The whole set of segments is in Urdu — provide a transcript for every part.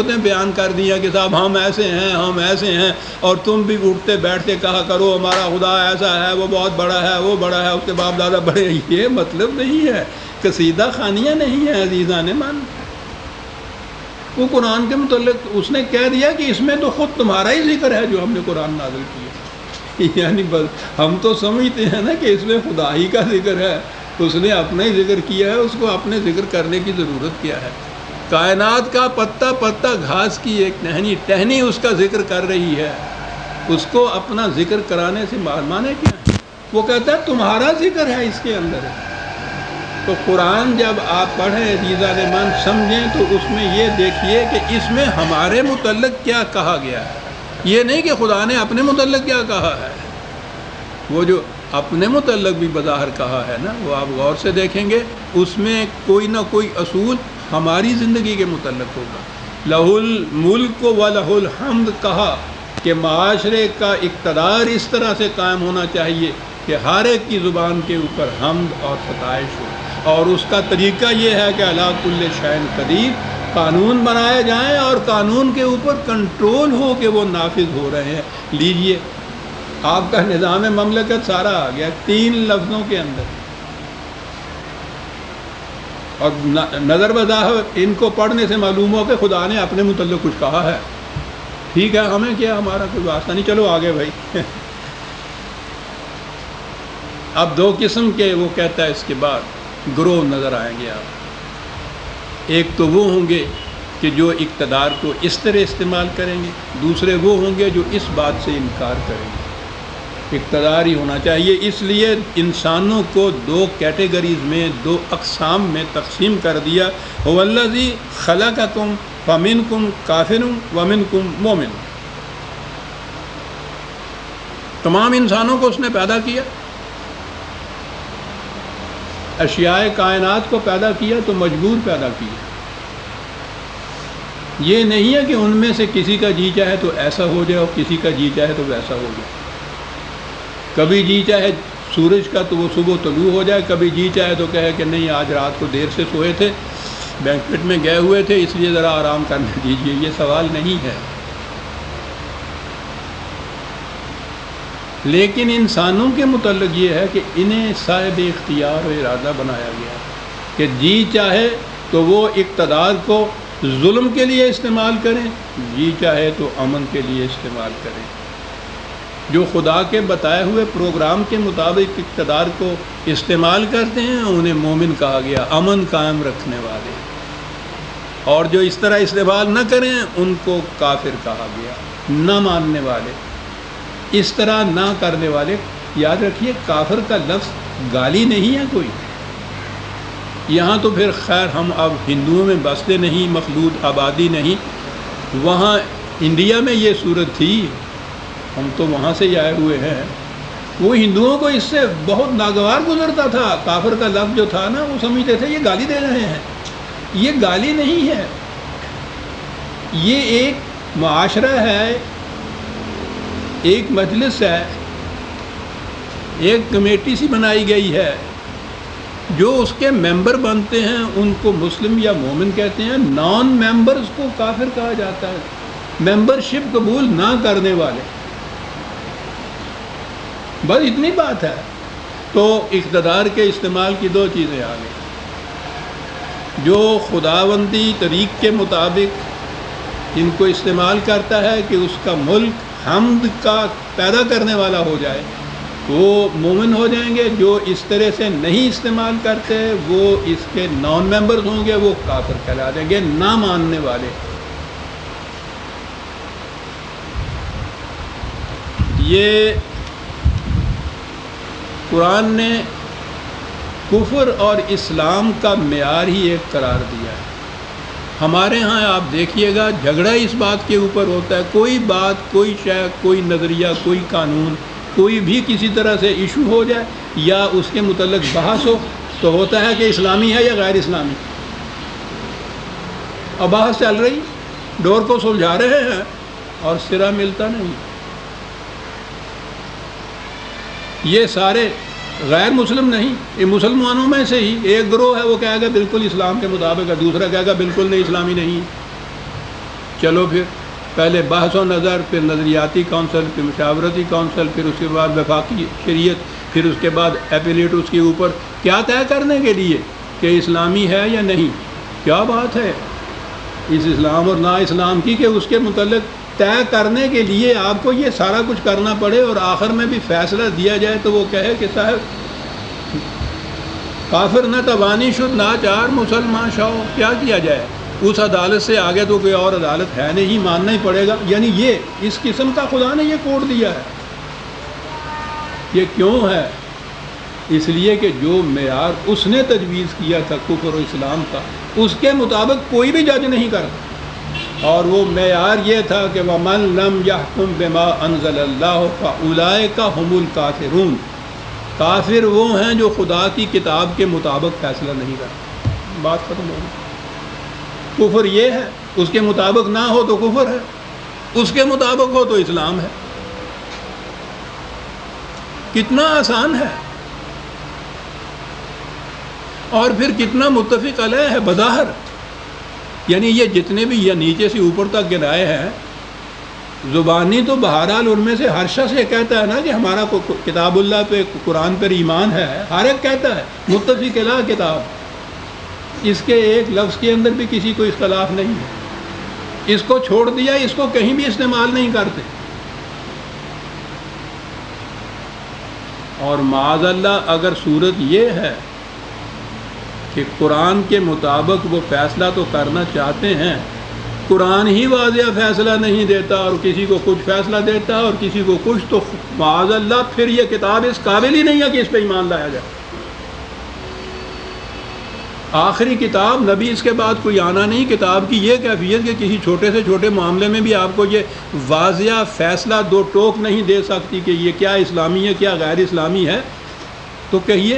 بیان کر دیا کہ صاحب ہم ایسے ہیں اور تم بھی اٹھتے بیٹھتے کہا کرو ہمارا خدا ایسا ہے، وہ بہت بڑا ہے، وہ بڑا ہے، اس کے باپ دادا بڑے ہیں۔ یہ مطلب نہیں ہے، قصیدہ خانیاں نہیں ہیں عزیزان من۔ وہ قرآن کے متعلق اس نے کہہ دیا کہ اس میں تو خود تمہارا ہی ذکر ہے جو ہم نے قرآن نازل کیا، یعنی بس ہم تو سمجھتے ہیں نا کہ اس میں خدا ہی کا ذکر ہے، اس نے اپنا ہی ذکر کیا ہے، اس کو اپنے ذکر کرنے کی ضرورت کیا ہے؟ کائنات کا پتا پتا گھاس کی ایک ٹہنی اس کا ذکر کر رہی ہے، اس کو اپنا ذکر کرانے سے مانے کیا ہے؟ وہ کہتا ہے تمہارا ذکر ہے اس کے اندر۔ تو قرآن جب آپ پڑھیں عزیزان من سمجھیں تو اس میں یہ دیکھیے کہ اس میں ہمارے متعلق کیا کہا گیا ہے، یہ نہیں کہ خدا نے اپنے متعلق کیا کہا ہے۔ وہ جو اپنے متعلق بھی بظاہر کہا ہے نا، وہ آپ غور سے دیکھیں گے، اس میں کوئی نہ کوئی اصول ہماری زندگی کے متعلق ہوگا۔ لہ الملک و لہ الحمد کہا کہ معاشرے کا اقتدار اس طرح سے قائم ہونا چاہیے کہ ہر ایک کی زبان کے اوپر حمد اور ستائش ہو، اور اس کا طریقہ یہ ہے کہ علی کل شیء قدیر، قانون بنائے جائیں اور قانون کے اوپر کنٹرول ہو کہ وہ نافذ ہو رہے ہیں۔ لیجئے آپ کا نظام مملکت سارا آ گیا 3 لفظوں کے اندر، اور نظر بظاہر ان کو پڑھنے سے معلوم ہو کہ خدا نے اپنے متعلق کچھ کہا ہے۔ ٹھیک ہے، ہمیں کیا، ہمارا کوئی واسطہ نہیں، چلو آگے بھائی۔ اب 2 قسم کے وہ کہتا ہے اس کے بعد گروہ نظر آئیں گے آپ۔ ایک تو وہ ہوں گے کہ جو اقتدار کو اس طرح استعمال کریں گے، دوسرے وہ ہوں گے جو اس بات سے انکار کریں گے اقتدار ہی ہونا چاہیے۔ اس لیے انسانوں کو 2 کیٹیگریز میں، 2 اقسام میں تقسیم کر دیا۔ هو الذی خلقکم فمنکم کافر ومنکم مومن۔ تمام انسانوں کو اس نے پیدا کیا، اشیاء کائنات کو پیدا کیا تو مجبور پیدا کیا۔ یہ نہیں ہے کہ ان میں سے کسی کا جی چاہے تو ایسا ہو جائے اور کسی کا جی چاہے تو ویسا ہو جائے۔ کبھی جی چاہے سورج کا تو وہ صبح طلوع ہو جائے، کبھی جی چاہے تو کہے کہ نہیں آج رات کو دیر سے سوئے تھے، بینکویٹ میں گئے ہوئے تھے، اس لیے ذرا آرام کرنے دیجیے۔ یہ سوال نہیں ہے، لیکن انسانوں کے متعلق یہ ہے کہ انہیں صاحب اختیار و ارادہ بنایا گیا کہ جی چاہے تو وہ اقتدار کو ظلم کے لیے استعمال کریں، جی چاہے تو امن کے لیے استعمال کریں۔ جو خدا کے بتائے ہوئے پروگرام کے مطابق اقتدار کو استعمال کرتے ہیں انہیں مومن کہا گیا، امن قائم رکھنے والے، اور جو اس طرح استعمال نہ کریں ان کو کافر کہا گیا، نہ ماننے والے، اس طرح نہ کرنے والے۔ یاد رکھیے کافر کا لفظ گالی نہیں ہے کوئی۔ یہاں تو پھر خیر ہم اب ہندوؤں میں بستے نہیں، مخلوط آبادی نہیں، وہاں انڈیا میں یہ صورت تھی، ہم تو وہاں سے ہی آئے ہوئے ہیں۔ وہ ہندوؤں کو اس سے بہت ناگوار گزرتا تھا، کافر کا لفظ جو تھا نا وہ سمجھتے تھے یہ گالی دے رہے ہیں۔ یہ گالی نہیں ہے، یہ ایک معاشرہ ہے، ایک مجلس ہے، ایک کمیٹی سی بنائی گئی ہے، جو اس کے ممبر بنتے ہیں ان کو مسلم یا مومن کہتے ہیں، نان ممبرز کو کافر کہا جاتا ہے، ممبرشپ قبول نہ کرنے والے۔ بس اتنی بات ہے۔ تو اقتدار کے استعمال کی 2 چیزیں آ گئی، جو خداوندی طریق کے مطابق ان کو استعمال کرتا ہے کہ اس کا ملک حمد کا پیدا کرنے والا ہو جائے، وہ مومن ہو جائیں گے۔ جو اس طرح سے نہیں استعمال کرتے وہ اس کے نان ممبرز ہوں گے، وہ کافر کہلا دیں گے، نہ ماننے والے۔ یہ قرآن نے کفر اور اسلام کا معیار ہی ایک قرار دیا ہے۔ ہمارے ہاں آپ دیکھیے گا جھگڑا اس بات کے اوپر ہوتا ہے، کوئی بات، کوئی شے، کوئی نظریہ، کوئی قانون، کوئی بھی کسی طرح سے ایشو ہو جائے یا اس کے متعلق بحث ہو تو ہوتا ہے کہ اسلامی ہے یا غیر اسلامی، اور بحث چل رہی، ڈور کو سلجھا رہے ہیں اور سرا ملتا نہیں۔ یہ سارے غیر مسلم نہیں، یہ مسلمانوں میں سے ہی ایک گروہ ہے، وہ کہے گا بالکل اسلام کے مطابق ہے، دوسرا کہے گا بالکل نہیں، اسلامی نہیں۔ چلو پھر پہلے بحث و نظر، پھر نظریاتی کونسل، پھر مشاورتی کونسل، پھر اس کے بعد وفاقی شریعت، پھر اس کے بعد ایپیلیٹ اس کے اوپر، کیا طے کرنے کے لیے کہ اسلامی ہے یا نہیں؟ کیا بات ہے اس اسلام اور نا اسلام کی کہ اس کے متعلق طے کرنے کے لیے آپ کو یہ سارا کچھ کرنا پڑے اور آخر میں بھی فیصلہ دیا جائے تو وہ کہے کہ صاحب کافر نہ تبانی شد ناچار مسلمان شاؤ، کیا کیا جائے؟ اس عدالت سے آگے تو کوئی اور عدالت ہے نہیں، ماننا ہی پڑے گا۔ یعنی یہ اس قسم کا خدا نے یہ کوڈ دیا ہے۔ یہ کیوں ہے؟ اس لیے کہ جو معیار اس نے تجویز کیا تھا کفر و اسلام کا، اس کے مطابق کوئی بھی جج نہیں کرتا، اور وہ معیار یہ تھا کہ وَمَن لَمْ يَحْكُمْ بِمَا أَنزَلَ اللَّهُ فَأُولَئِكَ هُمُ الْكَافِرُونَ۔ کافر وہ ہیں جو خدا کی کتاب کے مطابق فیصلہ نہیں کرتے۔ بات ختم ہو گئی۔ کفر یہ ہے، اس کے مطابق نہ ہو تو کفر ہے، اس کے مطابق ہو تو اسلام ہے۔ کتنا آسان ہے، اور پھر کتنا متفق علیہ ہے بظاہر۔ یعنی یہ جتنے بھی یہ نیچے سے اوپر تک گرائے ہیں، زبانی تو بہرحال ان میں سے ہر شخص یہ کہتا ہے نا کہ ہمارا کتاب اللہ پہ، قرآن پر ایمان ہے، ہر ایک کہتا ہے متفق علیہ کتاب، اس کے ایک لفظ کے اندر بھی کسی کو اختلاف نہیں ہے۔ اس کو چھوڑ دیا، اس کو کہیں بھی استعمال نہیں کرتے۔ اور معاذ اللہ اگر صورت یہ ہے کہ قرآن کے مطابق وہ فیصلہ تو کرنا چاہتے ہیں، قرآن ہی واضح فیصلہ نہیں دیتا اور کسی کو کچھ فیصلہ دیتا ہے اور کسی کو کچھ، تو معاذ اللہ پھر یہ کتاب اس قابل ہی نہیں ہے کہ اس پہ ایمان لایا جائے۔ آخری کتاب، نبی اس کے بعد کوئی آنا نہیں۔ کتاب کی یہ کیفیت کہ کسی چھوٹے سے چھوٹے معاملے میں بھی آپ کو یہ واضح فیصلہ دو ٹوک نہیں دے سکتی کہ یہ کیا اسلامی ہے کیا غیر اسلامی ہے۔ تو کہیے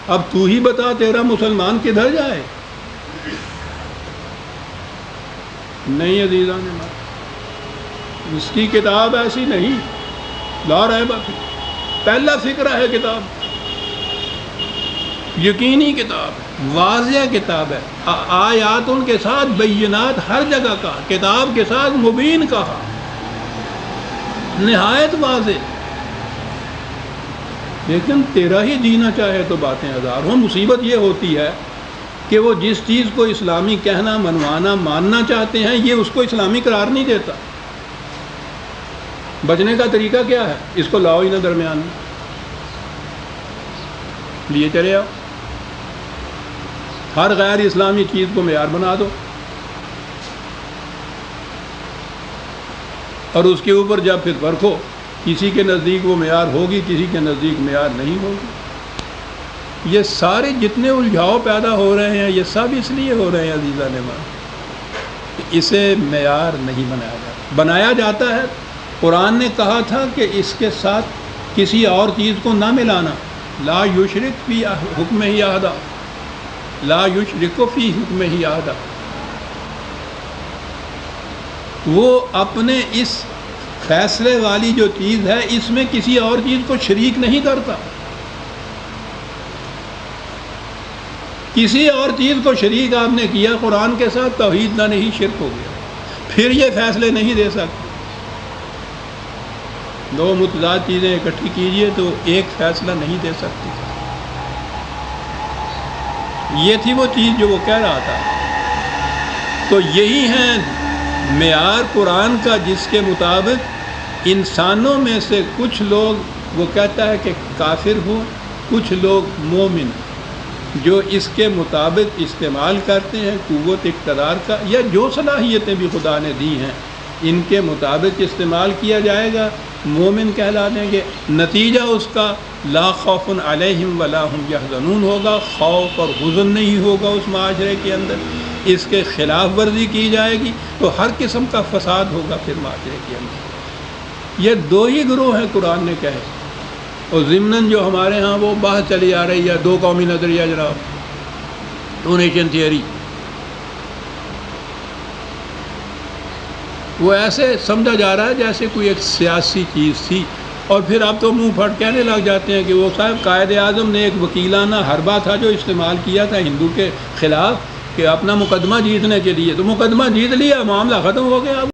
اب تو ہی بتا تیرا مسلمان کدھر جائے؟ نہیں عزیزان، اس کی کتاب ایسی نہیں، لا ریب فیہ، پہلا فکرہ ہے کتاب، یقینی کتاب ہے، واضح کتاب ہے، آیات ان کے ساتھ بینات ہر جگہ کا، کتاب کے ساتھ مبین کہا، نہایت واضح۔ لیکن تیرا ہی جینا چاہے تو باتیں ہزار ہوں۔ مصیبت یہ ہوتی ہے کہ وہ جس چیز کو اسلامی کہنا، منوانا، ماننا چاہتے ہیں، یہ اس کو اسلامی قرار نہیں دیتا۔ بچنے کا طریقہ کیا ہے؟ اس کو لاؤ ہی نہ درمیان میں، لیے چلے آؤ، ہر غیر اسلامی چیز کو معیار بنا دو، اور اس کے اوپر جب پھر فرق ہو، کسی کے نزدیک وہ معیار ہوگی، کسی کے نزدیک معیار نہیں ہوگی۔ یہ سارے جتنے الجھاؤ پیدا ہو رہے ہیں، یہ سب اس لیے ہو رہے ہیں عزیزان مان، اسے معیار نہیں بنایا جاتا ہے۔ قرآن نے کہا تھا کہ اس کے ساتھ کسی اور چیز کو نہ ملانا، لا یشرک فی حکمہ احدا، لا یشرک فی حکمہ احدا۔ وہ اپنے اس فیصلے والی جو چیز ہے، اس میں کسی اور چیز کو شریک نہیں کرتا۔ کسی اور چیز کو شریک آپ نے کیا قرآن کے ساتھ، توحید نہ نہیں، شرک ہو گیا، پھر یہ فیصلے نہیں دے سکتے۔ دو متضاد چیزیں اکٹھی کیجئے تو ایک فیصلہ نہیں دے سکتی۔ یہ تھی وہ چیز جو وہ کہہ رہا تھا۔ تو یہی ہے معیار قرآن کا، جس کے مطابق انسانوں میں سے کچھ لوگ، وہ کہتا ہے کہ کافر ہوں، کچھ لوگ مومن، جو اس کے مطابق استعمال کرتے ہیں قوت اقتدار کا، یا جو صلاحیتیں بھی خدا نے دی ہیں ان کے مطابق استعمال کیا جائے گا، مومن کہلا دیں گے۔ نتیجہ اس کا لا خوف علیہم ولا ہم یحزنون ہوگا، خوف اور حزن نہیں ہوگا اس معاشرے کے اندر۔ اس کے خلاف ورزی کی جائے گی تو ہر قسم کا فساد ہوگا پھر معاشرے کے اندر۔ یہ دو ہی گروہ ہیں قرآن نے کہے، اور ضمناً جو ہمارے ہاں وہ بحث چلی آ رہی ہے دو قومی نظریہ، جناب، ٹو نیشن تھیوری، وہ ایسے سمجھا جا رہا ہے جیسے کوئی ایک سیاسی چیز تھی، اور پھر اب تو منہ پھٹ کہنے لگ جاتے ہیں کہ وہ صاحب قائد اعظم نے ایک وکیلانہ حربہ تھا جو استعمال کیا تھا ہندو کے خلاف کہ اپنا مقدمہ جیتنے کے لیے، تو مقدمہ جیت لیا، معاملہ ختم ہو گیا۔ اب